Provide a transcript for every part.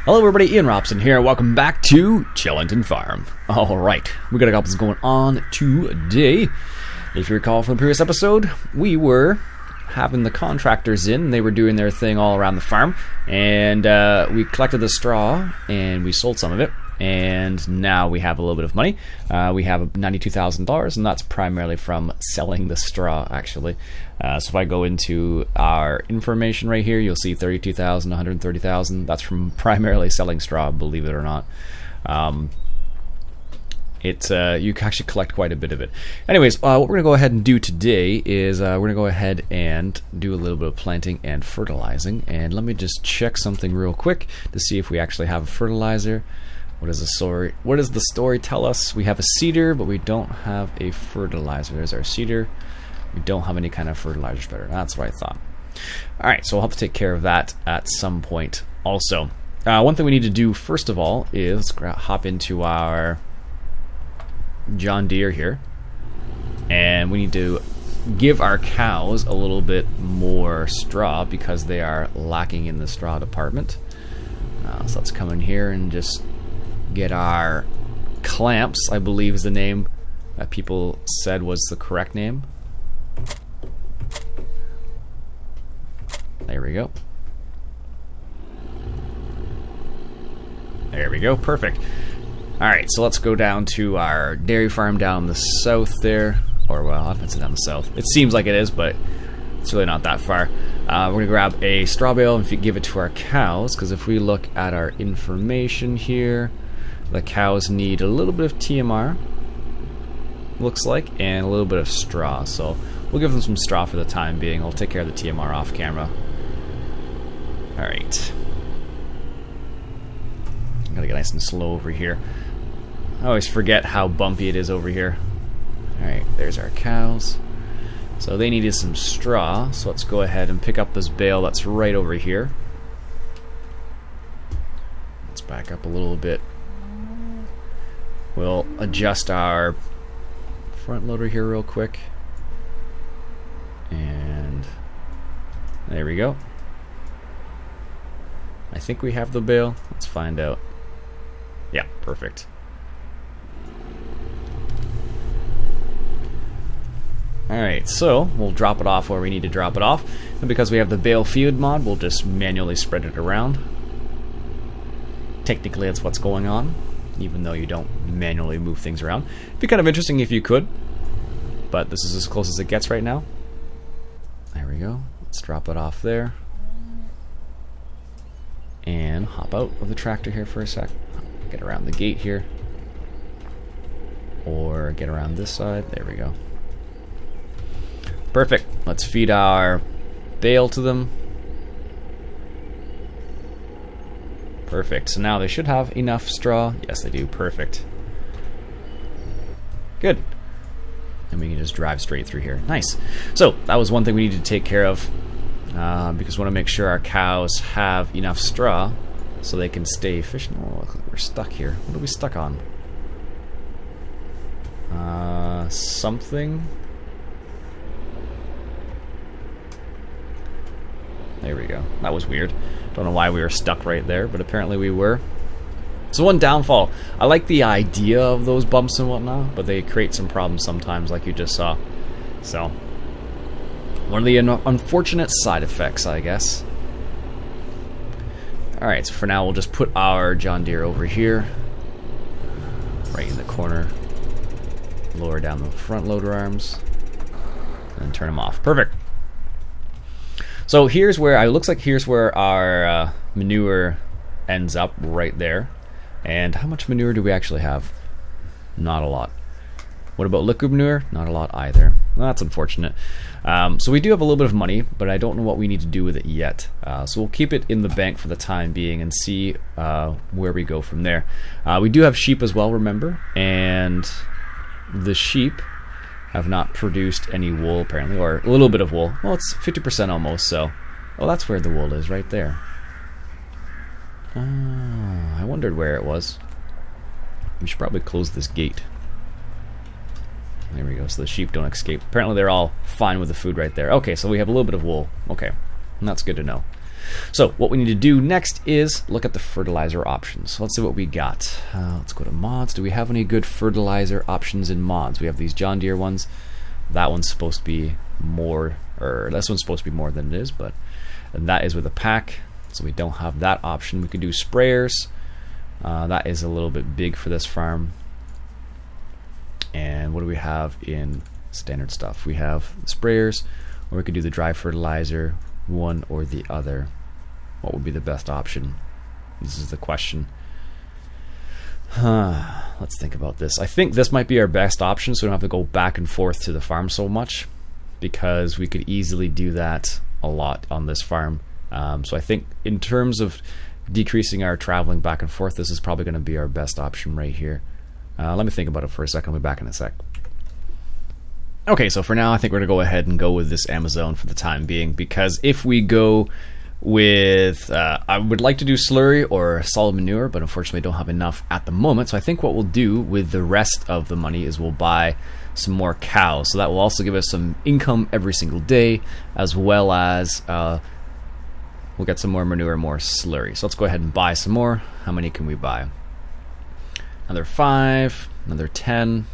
Hello everybody, Iain Robson here. Welcome back to Chellington Farm. Alright, we got a couple things going on today. If you recall from the previous episode, we were having the contractors in. They were doing their thing all around the farm. And we collected the straw and we sold some of it. And now we have a little bit of money. We have $92,000, and that's primarily from selling the straw, actually. So if I go into our information right here, you'll see $32,000, $130,000. That's from primarily selling straw, believe it or not. You can actually collect quite a bit of it. Anyways, what we're going to go ahead and do today is we're going to go ahead and do a little bit of planting and fertilizing. And let me just check something real quick to see if we actually have a fertilizer. What does the story tell us? We have a seeder, but we don't have a fertilizer. There's our seeder. We don't have any kind of fertilizer spreader. That's what I thought. Alright, so we'll have to take care of that at some point also. One thing we need to do first of all is hop into our John Deere here. And we need to give our cows a little bit more straw because they are lacking in the straw department. So let's come in here and just get our clamps, I believe is the name that people said was the correct name. There we go. There we go, perfect. Alright, so let's go down to our dairy farm down the south there. Or, well, I don't know if it's down the south. It seems like it is, but it's really not that far. We're going to grab a straw bale and give it to our cows, because if we look at our information here, the cows need a little bit of TMR, looks like, and a little bit of straw. So we'll give them some straw for the time being. We'll take care of the TMR off camera. Alright. Gotta get nice and slow over here. I always forget how bumpy it is over here. Alright, there's our cows. So they needed some straw, so let's go ahead and pick up this bale that's right over here. Let's back up a little bit. We'll adjust our front loader here real quick. And there we go. I think we have the bale. Let's find out. Yeah, perfect. Alright, so we'll drop it off where we need to drop it off. And because we have the bale feed mod, we'll just manually spread it around. Technically, that's what's going on, even though you don't manually move things around. It'd be kind of interesting if you could, but this is as close as it gets right now. There we go. Let's drop it off there. And hop out of the tractor here for a sec. Get around the gate here. Or get around this side. There we go. Perfect. Let's feed our bale to them. Perfect. So now they should have enough straw. Yes, they do. Perfect. Good. And we can just drive straight through here. Nice. So that was one thing we needed to take care of. Because we want to make sure our cows have enough straw so they can stay efficient. Oh, look, we're stuck here. What are we stuck on? Something. There we go. That was weird. Don't know why we were stuck right there, but apparently we were. So one downfall. I like the idea of those bumps and whatnot, but they create some problems sometimes, like you just saw. So one of the unfortunate side effects, I guess. Alright, so for now we'll just put our John Deere over here. Right in the corner. Lower down the front loader arms. And turn them off. Perfect. So here's where, it looks like here's where our manure ends up, right there. And how much manure do we actually have? Not a lot. What about liquid manure? Not a lot either. Well, that's unfortunate. So we do have a little bit of money, but I don't know what we need to do with it yet. So we'll keep it in the bank for the time being and see where we go from there. We do have sheep as well, remember, and the sheep have not produced any wool apparently, or a little bit of wool. Well, it's 50% almost, so. Oh, that's where the wool is, right there. I wondered where it was. We should probably close this gate. There we go, so the sheep don't escape. Apparently they're all fine with the food right there. Okay, so we have a little bit of wool. Okay, and that's good to know. So what we need to do next is look at the fertilizer options. So let's see what we got. Let's go to mods. Do we have any good fertilizer options in mods? We have these John Deere ones. That one's supposed to be more, or this one's supposed to be more than it is, but that is with a pack, so we don't have that option. We could do sprayers. That is a little bit big for this farm. And what do we have in standard stuff? We have sprayers, or we could do the dry fertilizer, one or the other. What would be the best option? This is the question. Let's think about this. I think this might be our best option, so we don't have to go back and forth to the farm so much, because we could easily do that a lot on this farm. So I think in terms of decreasing our traveling back and forth, this is probably going to be our best option right here. Let me think about it for a second. I'll be back in a sec. Okay, so for now I think we're going to go ahead and go with this Amazon for the time being, because if we go with, I would like to do slurry or solid manure, but unfortunately I don't have enough at the moment. So I think what we'll do with the rest of the money is we'll buy some more cows. So that will also give us some income every single day, as well as we'll get some more manure, more slurry. So let's go ahead and buy some more. How many can we buy? Another 5, another 10.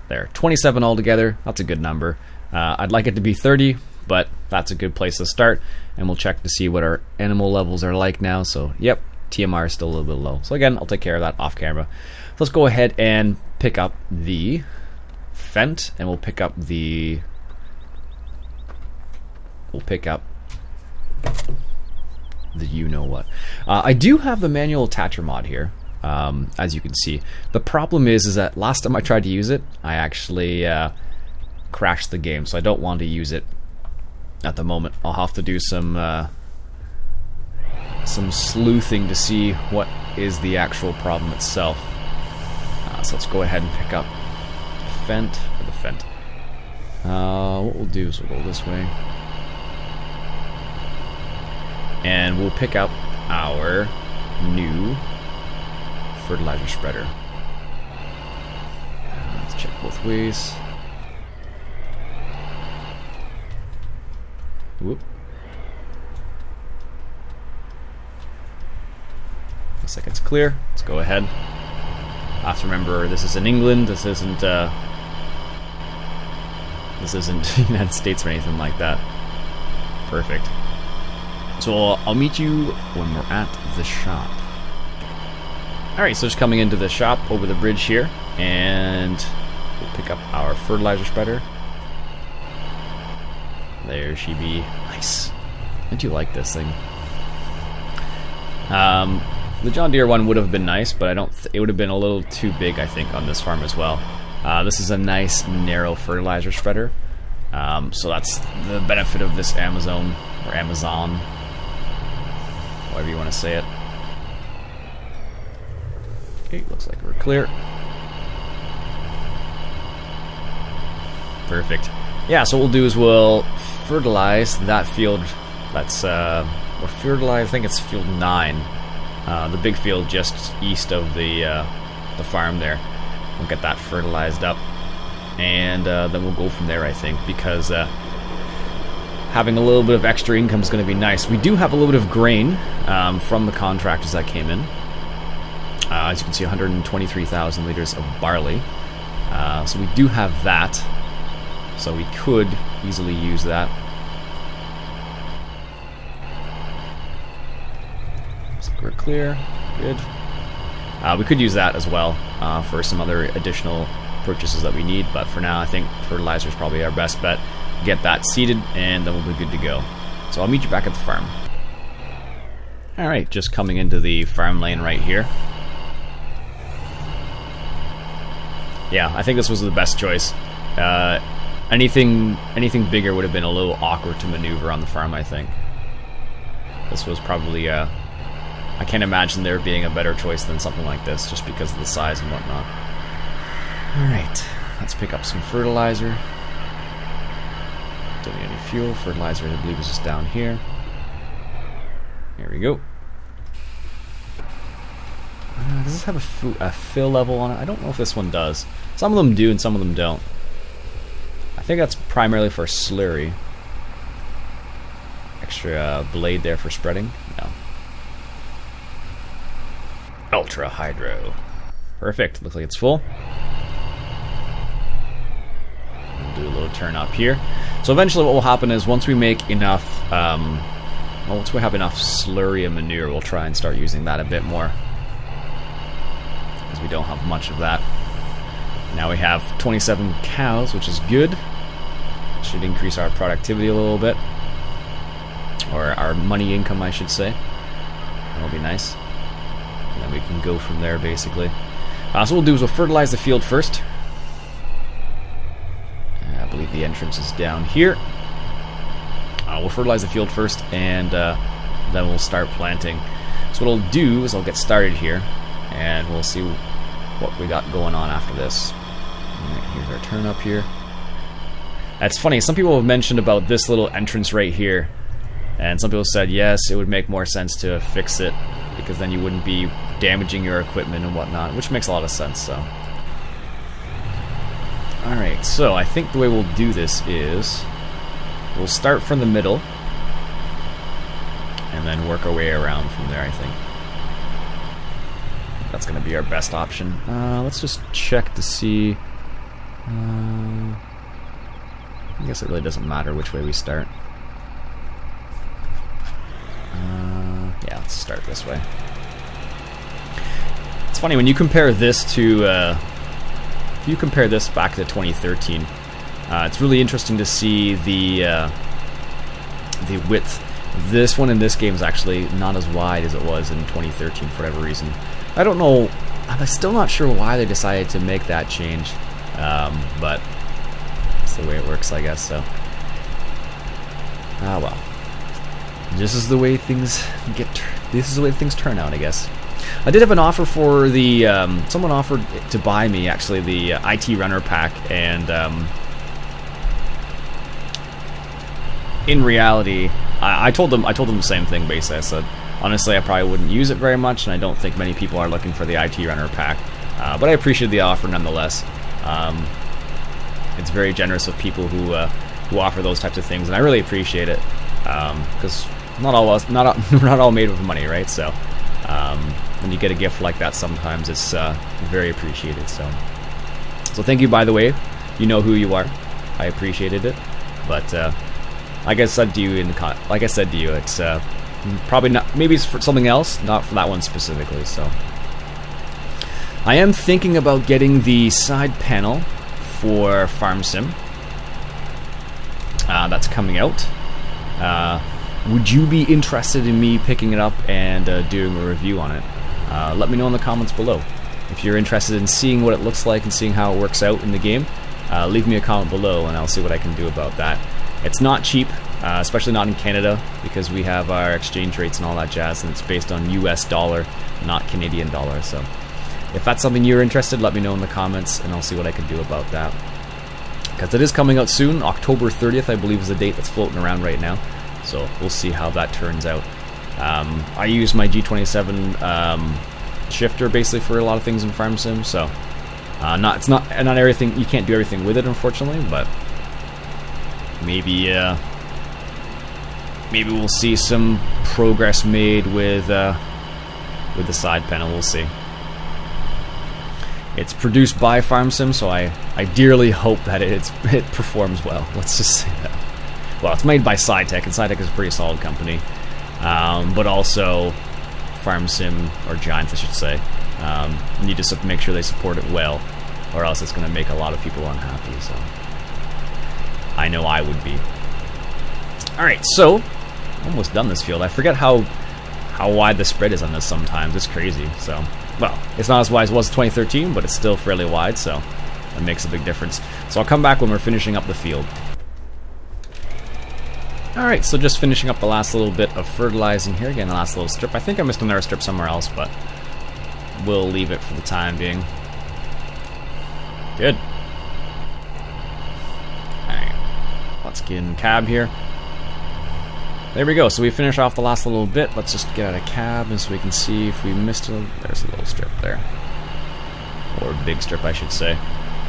There, 27 altogether. That's a good number. I'd like it to be 30, but that's a good place to start. And we'll check to see what our animal levels are like now. So, yep, TMR is still a little bit low. So again, I'll take care of that off camera. So let's go ahead and pick up the Fent, and we'll pick up the... We'll pick up the you-know-what. I do have the manual attacher mod here. As you can see, the problem is that last time I tried to use it, I actually crashed the game, so I don't want to use it at the moment. I'll have to do some sleuthing to see what is the actual problem itself. So let's go ahead and pick up Fent or the Fent. What we'll do is we'll go this way, and we'll pick up our new fertilizer spreader. Let's check both ways. Whoop. Looks like it's clear. Let's go ahead. I have to remember, this is in England. This isn't United States or anything like that. Perfect. So I'll meet you when we're at the shop. Alright, so just coming into the shop over the bridge here, and we'll pick up our fertilizer spreader. There she be. Nice. I do like this thing. The John Deere one would have been nice, but it would have been a little too big, I think, on this farm as well. This is a nice, narrow fertilizer spreader. So that's the benefit of this Amazon, or Amazon, however you want to say it. Okay, looks like we're clear. Perfect. Yeah, so what we'll do is we'll fertilize that field. That's we'll fertilize, I think it's field 9. The big field just east of the farm there. We'll get that fertilized up, and then we'll go from there, I think, because having a little bit of extra income is going to be nice. We do have a little bit of grain from the contractors that came in. As you can see, 123,000 liters of barley. So we do have that. So we could easily use that. So we're clear. Good. We could use that as well for some other additional purchases that we need. But for now, I think fertilizer is probably our best bet. Get that seeded, and then we'll be good to go. So I'll meet you back at the farm. Alright, just coming into the farm lane right here. Yeah, I think this was the best choice. Anything bigger would have been a little awkward to maneuver on the farm, I think. This was probably, I can't imagine there being a better choice than something like this, just because of the size and whatnot. Alright, let's pick up some fertilizer. Don't need any fuel. Fertilizer, I believe, is just down here. Here we go. Does this have a fill level on it? I don't know if this one does. Some of them do and some of them don't. I think that's primarily for slurry. I extra blade there for spreading? No. Ultra Hydro. Perfect. Looks like it's full. We'll do a little turn up here. So eventually what will happen is once we make enough, once we have enough slurry and manure, we'll try and start using that a bit more. Because we don't have much of that. Now we have 27 cows, which is good. Should increase our productivity a little bit. Or our money income, I should say. That'll be nice. And then we can go from there, basically. So what we'll do is we'll fertilize the field first. I believe the entrance is down here. We'll fertilize the field first, and then we'll start planting. So what I'll do is I'll get started here, and we'll see what we got going on after this. Alright, here's our turn up here. That's funny, some people have mentioned about this little entrance right here, and some people said yes, it would make more sense to fix it, because then you wouldn't be damaging your equipment and whatnot, which makes a lot of sense, so. Alright, so I think the way we'll do this is we'll start from the middle and then work our way around from there, I think. That's going to be our best option. Let's just check to see. I guess it really doesn't matter which way we start. Yeah, let's start this way. It's funny when you compare this to if you compare this back to 2013, it's really interesting to see the width. This one in this game is actually not as wide as it was in 2013 for whatever reason. I don't know. I'm still not sure why they decided to make that change, but it's the way it works, I guess. So, well, this is the way things this is the way things turn out, I guess. I did have an offer for the someone offered to buy me actually the IT runner pack, and in reality, I told them the same thing. Basically, I said honestly I probably wouldn't use it very much, and I don't think many people are looking for the IT runner pack, but I appreciate the offer nonetheless. It's very generous of people who offer those types of things, and I really appreciate it, because not all made with money, right? So when you get a gift like that, sometimes it's very appreciated. So thank you, by the way. You know who you are. I appreciated it, but like I said to you it's probably not. Maybe it's for something else, not for that one specifically. So I am thinking about getting the side panel for Farm Sim. That's coming out. Would you be interested in me picking it up and doing a review on it? Let me know in the comments below. If you're interested in seeing what it looks like and seeing how it works out in the game, leave me a comment below and I'll see what I can do about that. It's not cheap, especially not in Canada, because we have our exchange rates and all that jazz, and it's based on US dollar, not Canadian dollar. So if that's something you're interested, let me know in the comments and I'll see what I can do about that. Because it is coming out soon. October 30th, I believe, is the date that's floating around right now. So we'll see how that turns out. I use my G27 shifter basically for a lot of things in Farm Sim, so not everything. You can't do everything with it, unfortunately, but maybe we'll see some progress made with the side panel. We'll see. It's produced by Farm Sim, so I dearly hope that it performs well. Let's just say that. Well, it's made by SciTech, and SciTech is a pretty solid company. But also, Farm Sim, or Giants I should say, need to make sure they support it well, or else it's going to make a lot of people unhappy, so I know I would be. Alright, so, almost done this field. I forget how wide the spread is on this sometimes. It's crazy, so, well, it's not as wide as it was in 2013, but it's still fairly wide, so that makes a big difference. So I'll come back when we're finishing up the field. Alright, so just finishing up the last little bit of fertilizing here. Again, the last little strip. I think I missed another strip somewhere else, but we'll leave it for the time being. Good. Alright, let's get in cab here. There we go, so we finish off the last little bit. Let's just get out of cab and so we can see if we missed a... There's a little strip there. Or a big strip, I should say.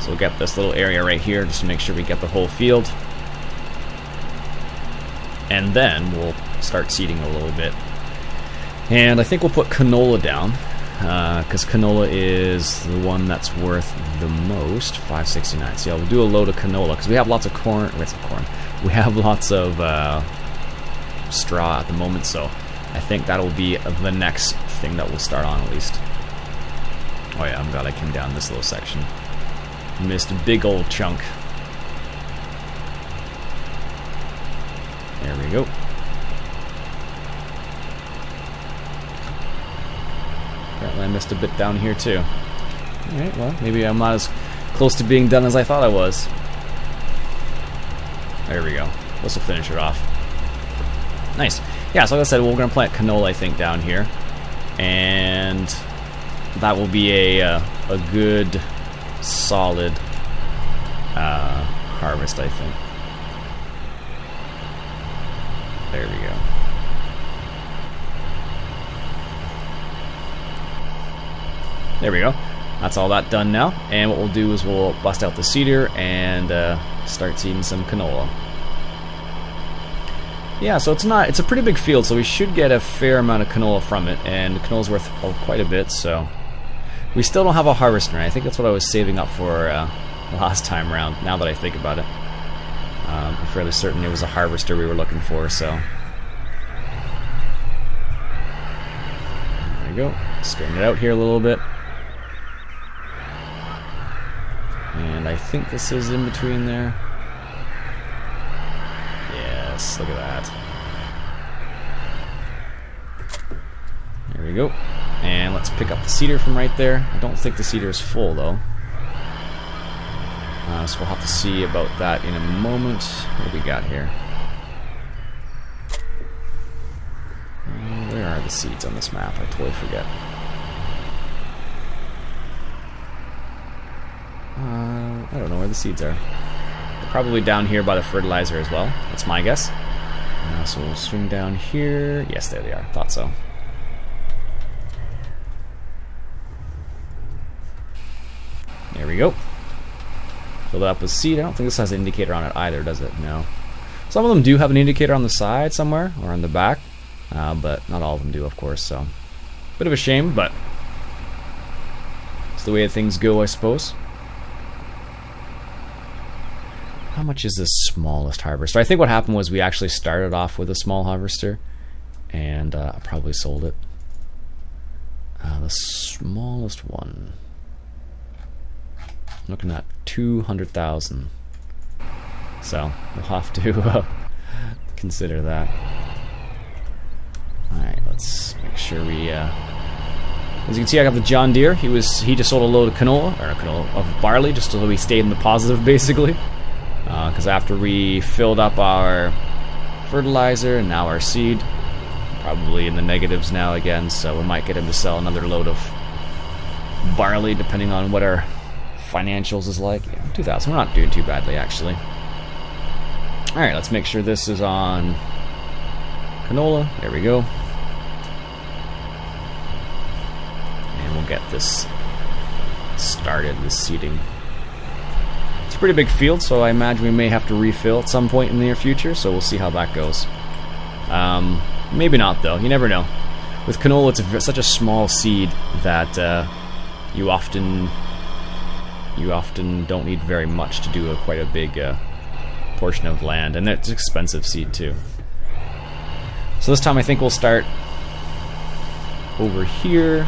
So we'll get this little area right here just to make sure we get the whole field. and then we'll start seeding a little bit. And I think we'll put canola down, because canola is the one that's worth the most. 569. So yeah, we'll do a load of canola because we have lots of corn. We have lots of straw at the moment, so I think that'll be the next thing that we'll start on at least. Oh yeah, I'm glad I came down this little section. Missed a big old chunk. There we go. Apparently I missed a bit down here too. Alright, well, maybe I'm not as close to being done as I thought I was. There we go. This will finish it off. Nice. Yeah, so like I said, we're going to plant canola, I think, down here. And that will be a good, solid harvest, I think. There we go. There we go. That's all that done now. And what we'll do is we'll bust out the seeder and start seeding some canola. Yeah, so it's a pretty big field, so we should get a fair amount of canola from it, and canola's worth quite a bit, so we still don't have a harvester. I think that's what I was saving up for last time around, now that I think about it. I'm fairly certain it was a harvester we were looking for, so there we go. Straighten it out here a little bit. And I think this is in between there. Yes, look at that. There we go. And let's pick up the seeder from right there. I don't think the seeder is full though. So we'll have to see about that in a moment. What do we got here? Where are the seeds on this map? I totally forget. I don't know where the seeds are. They're probably down here by the fertilizer as well. That's my guess. So we'll swing down here. Yes, there they are. Thought so. There we go. Fill it up with seed. I don't think this has an indicator on it either, does it? No. Some of them do have an indicator on the side somewhere, or on the back, but not all of them do, of course, so bit of a shame, but it's the way things go, I suppose. How much is this smallest harvester? I think what happened was we actually started off with a small harvester, and I probably sold it. The smallest one, I'm looking at 200,000. So we'll have to consider that. All right, let's make sure we. As you can see, I got the John Deere. He just sold a load of of barley, just so we stayed in the positive, basically. Because after we filled up our fertilizer and now our seed, probably in the negatives now again, so we might get him to sell another load of barley depending on what our financials is like. Yeah, 2,000, we're not doing too badly actually. Alright, let's make sure this is on canola. There we go. And we'll get this started, this seeding. It's a pretty big field, so I imagine we may have to refill at some point in the near future, so we'll see how that goes. Maybe not though, you never know. With canola, it's such a small seed that you often don't need very much to do quite a big portion of land, and it's expensive seed too. So this time I think we'll start over here.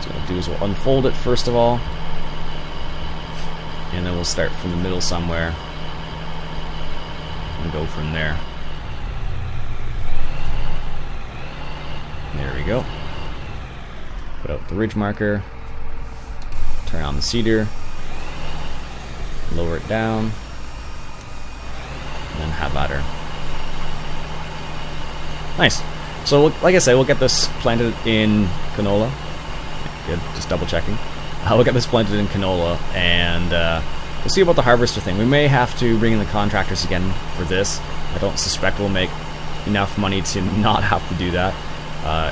So what we'll do is we'll unfold it first of all, and then we'll start from the middle somewhere and go from there. There we go. Put out the ridge marker, turn on the seeder, lower it down, and then have at her. Nice. So, like I said, we'll get this planted in canola. Good, just double checking. We'll get this planted in canola, and we'll see about the harvester thing. We may have to bring in the contractors again for this. I don't suspect we'll make enough money to not have to do that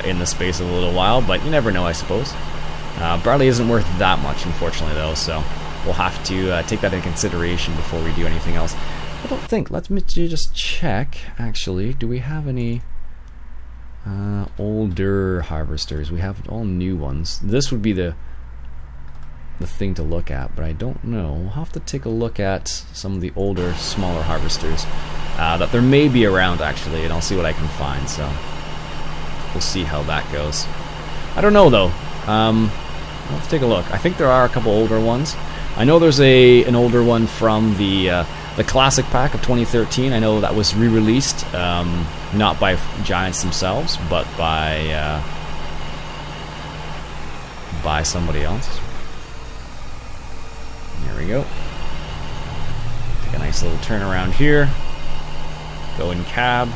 in the space of a little while, but you never know, I suppose. Barley isn't worth that much, unfortunately, though, so we'll have to take that into consideration before we do anything else. I don't think. Let me just check, actually. Do we have any older harvesters? We have all new ones. This would be the thing to look at, but I don't know. We'll have to take a look at some of the older, smaller harvesters that there may be around, actually, and I'll see what I can find, so we'll see how that goes. I don't know, though. I'll have to take a look. I think there are a couple older ones. I know there's an older one from the Classic Pack of 2013. I know that was re-released, not by Giants themselves, but by somebody else. There we go. Take a nice little turn around here. Go in cab.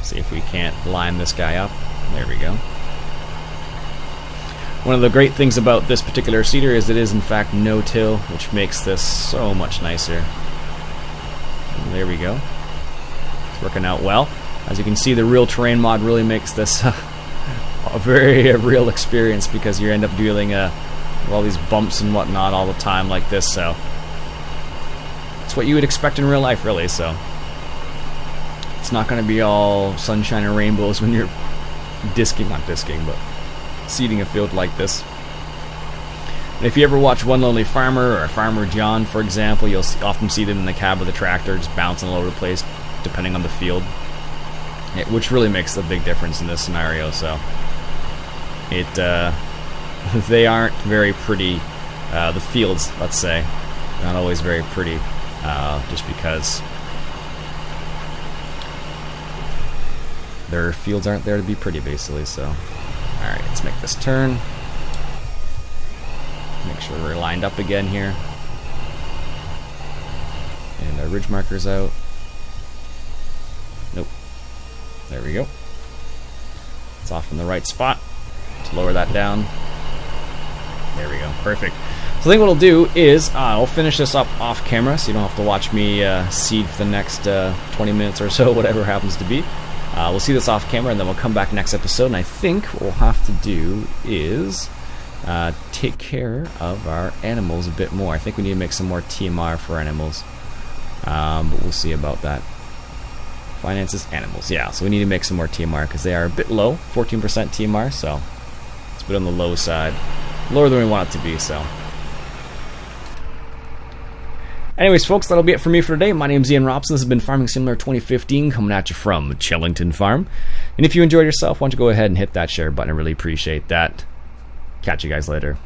See if we can't line this guy up. There we go. One of the great things about this particular seeder is it is in fact no-till, which makes this so much nicer. And there we go. It's working out well. As you can see, the real terrain mod really makes this a very real experience, because you end up dealing with all these bumps and whatnot all the time like this, so it's what you would expect in real life, really. So it's not going to be all sunshine and rainbows when you're seeding a field like this. And if you ever watch One Lonely Farmer or Farmer John, for example, you'll often see them in the cab of the tractor just bouncing all over the place depending on the field, which really makes a big difference in this scenario. So they aren't very pretty, the fields, let's say, not always very pretty, just because their fields aren't there to be pretty, basically. So alright, let's make this turn. Make sure we're lined up again here. And our ridge marker's out. Nope. There we go. It's off in the right spot. Let's lower that down. There we go. Perfect. So I think what I'll do is I'll finish this up off camera, so you don't have to watch me seed for the next 20 minutes or so, whatever happens to be. We'll see this off camera, and then we'll come back next episode, and I think what we'll have to do is take care of our animals a bit more. I think we need to make some more TMR for animals, but we'll see about that. Finances, animals, yeah, so we need to make some more TMR, because they are a bit low, 14% TMR, so it's a bit on the low side. Lower than we want it to be, so. Anyways, folks, that'll be it for me for today. My name's Iain Robson. This has been Farming Simulator 2015, coming at you from Chellington Farm. And if you enjoyed yourself, why don't you go ahead and hit that share button. I really appreciate that. Catch you guys later.